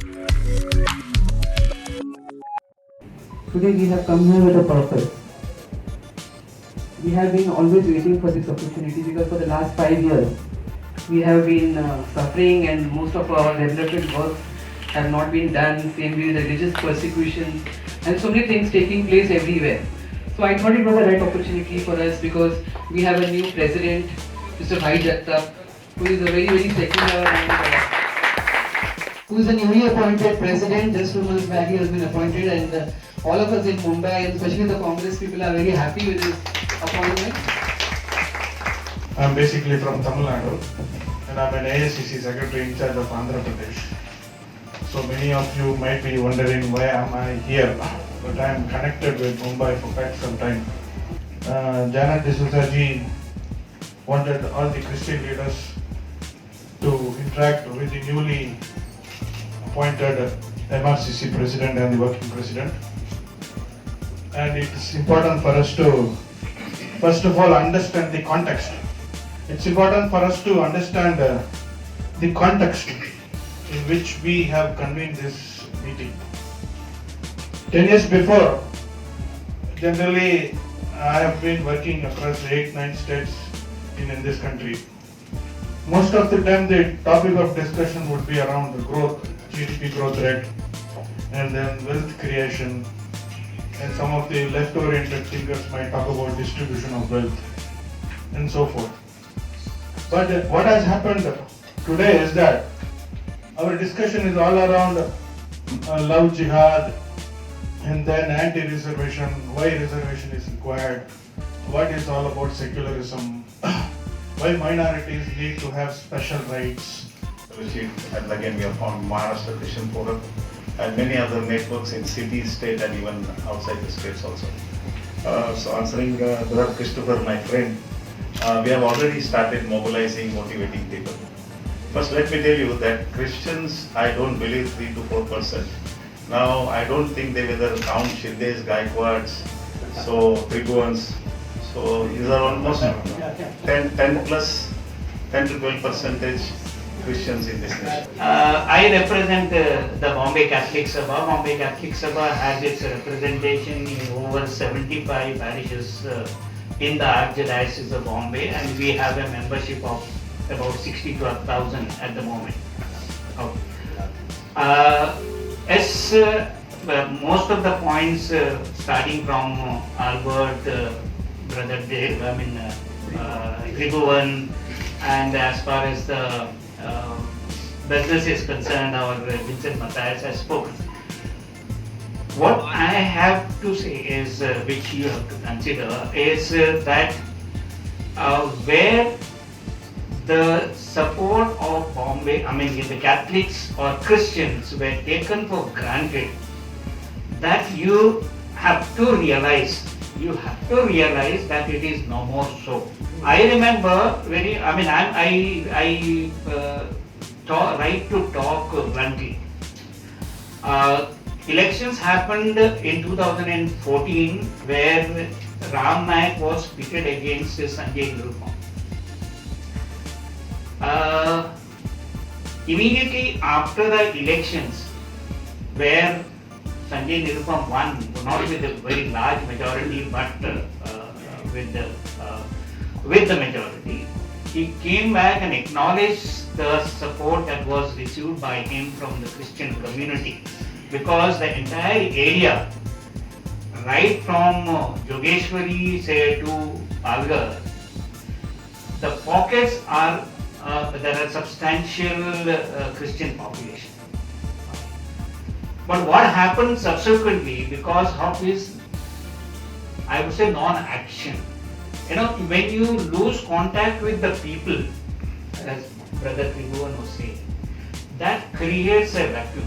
Today we have come here with a purpose. We have been always waiting for this opportunity because for the last 5 years we have been suffering and most of our development works have not been done, same with religious persecutions and so many things taking place everywhere. So I thought it was the right opportunity for us because we have a new president, Mr. Bhai Jagtap, who is a very secular and who is a newly appointed president. Just 2 months back he has been appointed, and all of us in Mumbai and especially the Congress people are very happy with his appointment. I'm basically from Tamil Nadu and I'm an AICC secretary in charge of Andhra Pradesh. So many of you might be wondering why am I here, but I am connected with Mumbai for quite some time. Janet D'Souza ji wanted all the Christian leaders to interact with the newly appointed MRCC president and the working president. And it's important for us to first of all understand the context. It's important for us to understand the context in which we have convened this meeting. 10 years before, generally I have been working across 8-9 states in this country. Most of the time the topic of discussion would be around the growth, GDP growth rate, and then wealth creation, and some of the left-oriented thinkers might talk about distribution of wealth and so forth. But what has happened today is that our discussion is all around love jihad and then anti-reservation, why reservation is required, what is all about secularism, why minorities need to have special rights. And again we have found Maharashtra Christian Forum and many other networks in cities, state and even outside the states also. So answering Brother Christopher, my friend, we have already started mobilizing, motivating people. First let me tell you that Christians, I don't believe 3 to 4%. Now I don't think they whether count Shirdes, Gaikwads, so Tribhuans. So these are almost 10 to 12% Christians in this nation. I represent the Bombay Catholic Sabha. Bombay Catholic Sabha has its representation in over 75 parishes in the Archdiocese of Bombay, and we have a membership of about 62,000 at the moment. Most of the points starting from Albert, Brother Dave, Tribhuvan, and as far as the business is concerned, our Vincent Matthias has spoken. What I have to say is, which you have to consider, is that where the support of Bombay, the Catholics or Christians were taken for granted, that you have to realize that it is no more so. I remember right to talk bluntly. Elections happened in 2014 where Ram Nayak was pitted against Sanjay Nirupam. Immediately after the elections, where Sanjay Nirupam won, not with a very large majority, but with the majority, he came back and acknowledged the support that was received by him from the Christian community, because the entire area, right from Jogeshwari say to Palghar, the pockets are there are substantial Christian population. But what happened subsequently, because of his, I would say, non-action, when you lose contact with the people, as Brother Tribhuvan was saying, that creates a vacuum.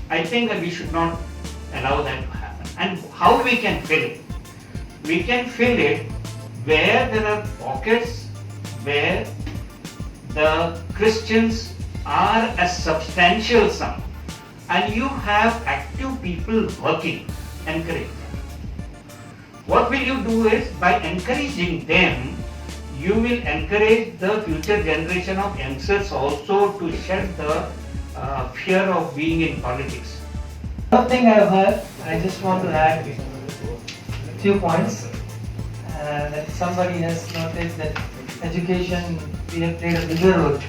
I think that we should not allow that to happen. And how we can fill it? We can fill it where there are pockets where the Christians are a substantial sum, and you have active people working, encourage them. What will you do is, by encouraging them, you will encourage the future generation of youngsters also to shed the fear of being in politics. One thing I've heard, I just want to add a few points. That somebody has noted that education we have played a bigger role.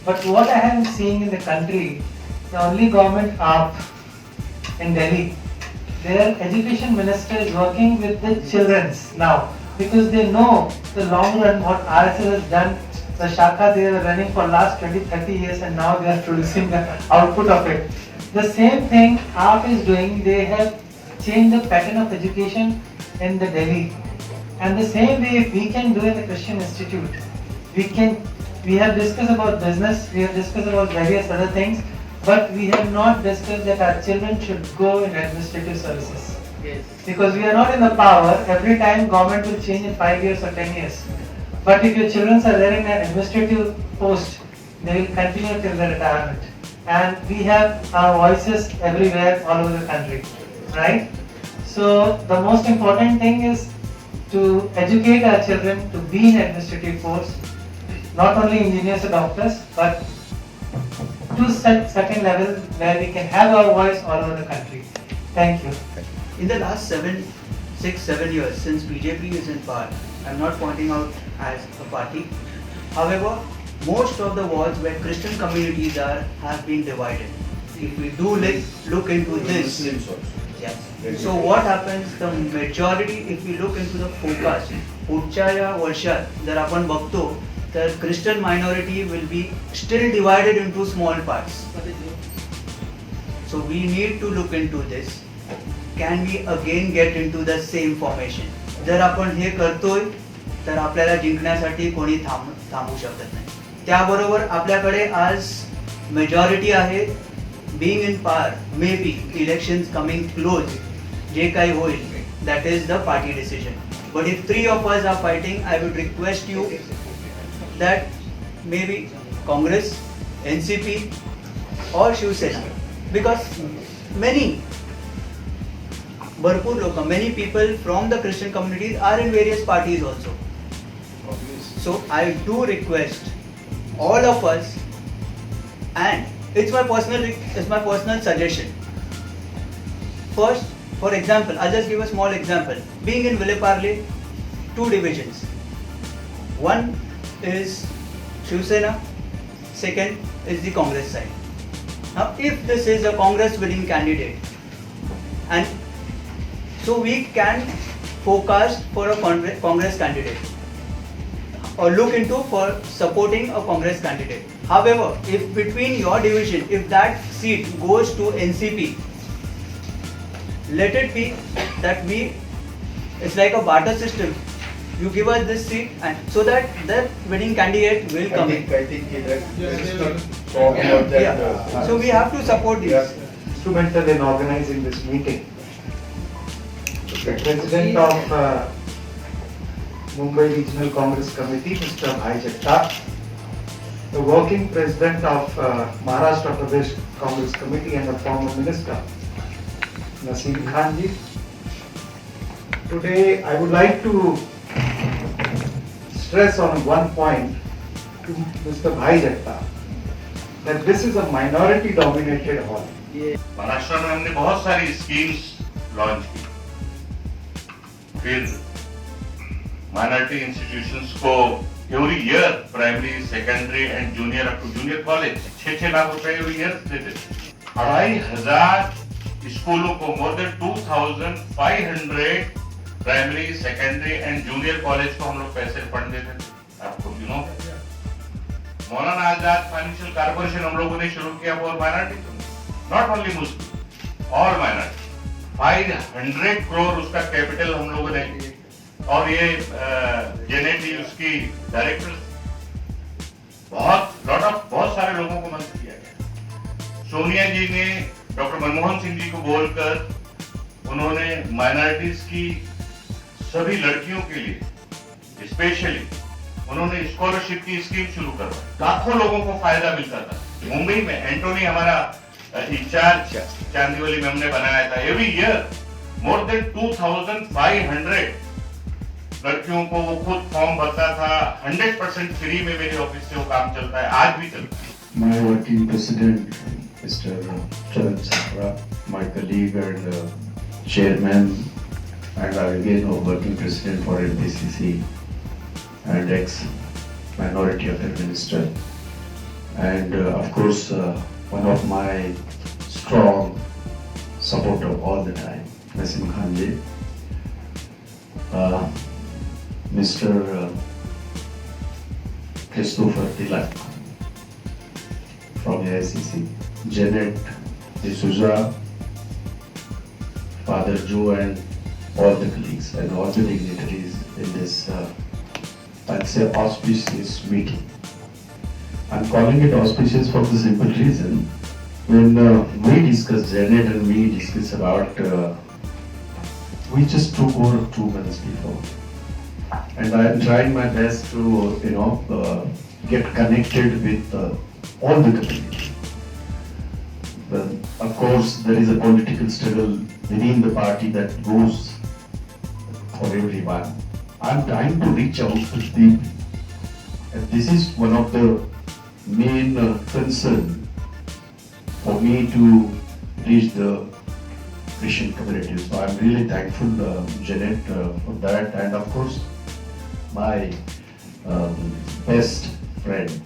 But what I am seeing in the country, the only government up in Delhi, their education minister is working with the childrens now because they know the long run what RSS has done. The Shaka they were running for last 20-30 years and now they are producing the output of it. The same thing AAP is doing, they have changed the pattern of education in the Delhi. And the same way if we can do in the Christian Institute, we have discussed about business, we have discussed about various other things, but we have not discussed that our children should go in administrative services. Yes. Because we are not in the power, every time government will change in 5 years or 10 years. But if your children are there in an administrative post, they will continue till their retirement. And we have our voices everywhere, all over the country, right? So the most important thing is to educate our children to be in administrative posts, not only engineers or doctors, but to certain level where we can have our voice all over the country. Thank you. In the last 6-7 years since BJP is in power, I'm not pointing out as a party. However, most of the wards where Christian communities are have been divided. If we do look into this, yes. So what happens? The majority, if we look into the forecast, पुढच्या या वर्षात जर आपण बघतो तर Christian minority will be still divided into small parts. So we need to look into this. Can we again get into the same formation? जर आपण हे करतोय तर आपल्याला जिंकण्यासाठी कोणी थांबू शकत नाही. त्याबरोबर आपल्याकडे आज मेजॉरिटी आहे. being in power, maybe elections coming close, जे काही होईल, that is the party decision. But if 3 of us are fighting, I would request you that maybe Congress, NCP or Shiv Sena, because भरपूर लोक, many people from the Christian communities are in various parties also. So I do request all of us, and it's my personal suggestion. First, for example, I'll just give a small example. Being in Vileparle, 2 divisions. One is Shiv Sena, second is the Congress side. Now, if this is a Congress winning candidate, and so we can forecast for a Congress candidate or look into for supporting a Congress candidate. However, if between your division, if that seat goes to NCP, let it be that it's like a barter system. You give us this seat, and so that the winning candidate will come in. I think talk about that. Yeah. So we have to support We are this. instrumental in organizing this meeting. The president of Mumbai Regional Congress Committee, Mr. Bhai Jagtap, the working president of Maharashtra Pradesh Congress Committee and a former minister, Naseem Khanji. Today I would like to stress on one point to Mr. Bhai Jagtap, that this is a minority dominated hall. Maharashtra में हमने बहुत सारी schemes launch की, फिर minority institutions को every year primary, secondary and junior up to junior college 6 lakh रुपए every year देते थे. 2,500 स्कूलों को, more than 2,500 primary, secondary and junior college को हम लोग पैसे फंड देते थे. आपको मौलाना आजाद फाइनेंशियल कॉर्पोरेशन हम लोगों ने शुरू किया for minority, not only Muslim, all minority. 500 crore उसका कैपिटल हम लोगों ने, और ये जेनेटी उसकी डायरेक्टर, बहुत सारे लोगों को मंत्री किया गया. सोनिया जी ने डॉक्टर मनमोहन सिंह जी को बोलकर उन्होंने माइनॉरिटीज की सभी लड़कियों के लिए स्पेशली उन्होंने स्कॉलरशिप की स्कीम शुरू करवाई. लाखों लोगों को फायदा मिलता था. मुंबई में एंटोनी हमारा इंचार्ज चांदीवली में हमने बनाया था. एवरी ईयर मोर देन 2,500 लड़कियों को वो खुद फॉर्म भरता था. 100% फ्री में मेरे ऑफिस से वो काम चलता है, आज भी चलता है. my working president, Mr. Charan Chhabra, my colleague and chairman, and again a working president for NPCC and ex-minority affairs minister, and of course one of my strong supporter all the time, Nasim Khan ji, Mr. Christopher Tilak from AICC, Janet D'Souza, Father Joe, and all the colleagues and all the dignitaries in this, I'd say, auspicious meeting. I'm calling it auspicious for the simple reason, when we discussed, Janet and we discussed about, we just took over 2 months before. And I am trying my best to, get connected with all the community. But of course, there is a political struggle within the party that goes for everyone. I'm trying to reach out to people. And this is one of the main concern for me to reach the Christian community. So I'm really thankful, Janet, for that. And of course, my best friend.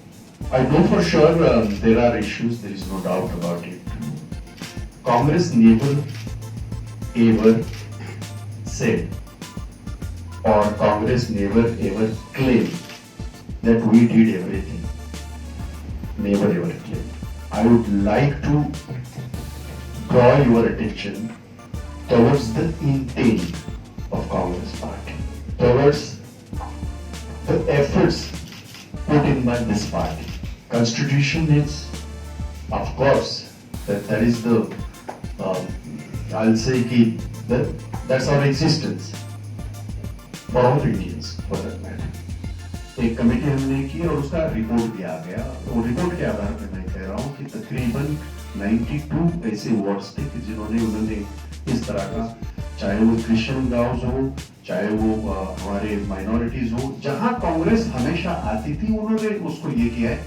I know for sure there are issues, there is no doubt about it. Congress never ever said, or Congress never ever claimed that we did everything. Never ever claimed. I would like to draw your attention towards the intent of Congress party, towards the efforts put in by this party. Constitution is, of course, that is the, I'll say that's our existence for all Indians, for that matter. एक committee हमने की और उसका report भी आ गया, और report के आधार पर मैं कह रहा हूँ कि तकरीबन 92 ऐसे वार्ड्स थे कि उन्होंने इस तरह का, चाहे वो क्रिश्चियन गांव हो, चाहे वो हमारे माइनॉरिटीज हो, जहां कांग्रेस हमेशा आती थी, उन्होंने उसको ये किया है।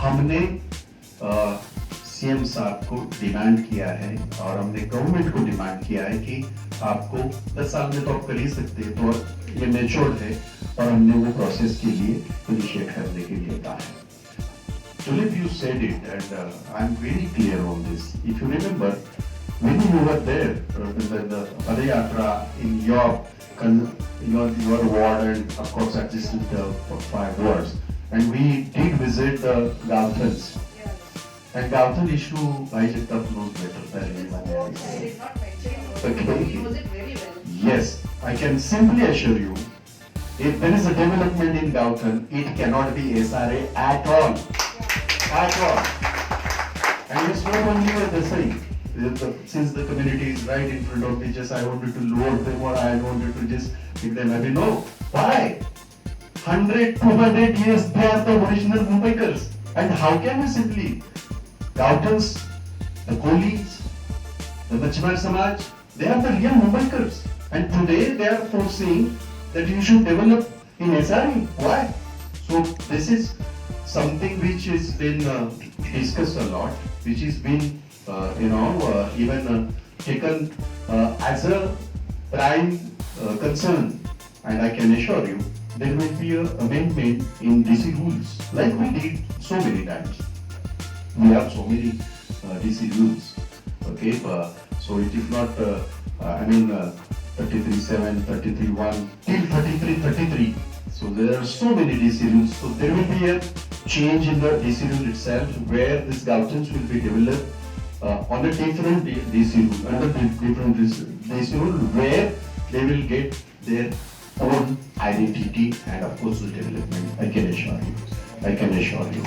हमने सीएम साहब को डिमांड किया है और हमने गवर्नमेंट को डिमांड किया है कि आपको 10 साल में तो आप कर ही सकते हैं, तो ये मैच्योर्ड है, और हमने वो प्रोसेस के लिए इनिशिएट करने के लिए कहा है। Tulip, you said it, and I'm very clear on this. If you remember, when you were there, the Padayatra in your ward, and of course adjacent 5 wards, and we did visit the Galthans. And Galthan issue, I Jagtap knows better than anyone else. I did not mention it. Okay. He knows it very well. Yes, I can simply assure you, if there is a development in Galthan, it cannot be SRA at all. At all. And it's not only at the same. Since the community is right in front of me, just I wanted to lower them, or I wanted to just make them happy. No. Why? 100, 200 years they are the original Mumbaikars. And how can we simply? Gautans, the Kolis, the Machmar Samaj, they are the real Mumbaikars. And today they are foreseeing that you should develop in SRE. Why? So this is something which has been discussed a lot, which has been even taken as a prime concern. And I can assure you, there will be an amendment in DC rules, like we did so many times. We have so many DC rules, okay? So it is not, 33.7, 33.1, till 33.33. So there are so many DC rules. So there will be a change in the DC rule itself, where these Gautans will be developed on a different DC rule, under different DC rule, where they will get their own identity and of course the development. I can assure you.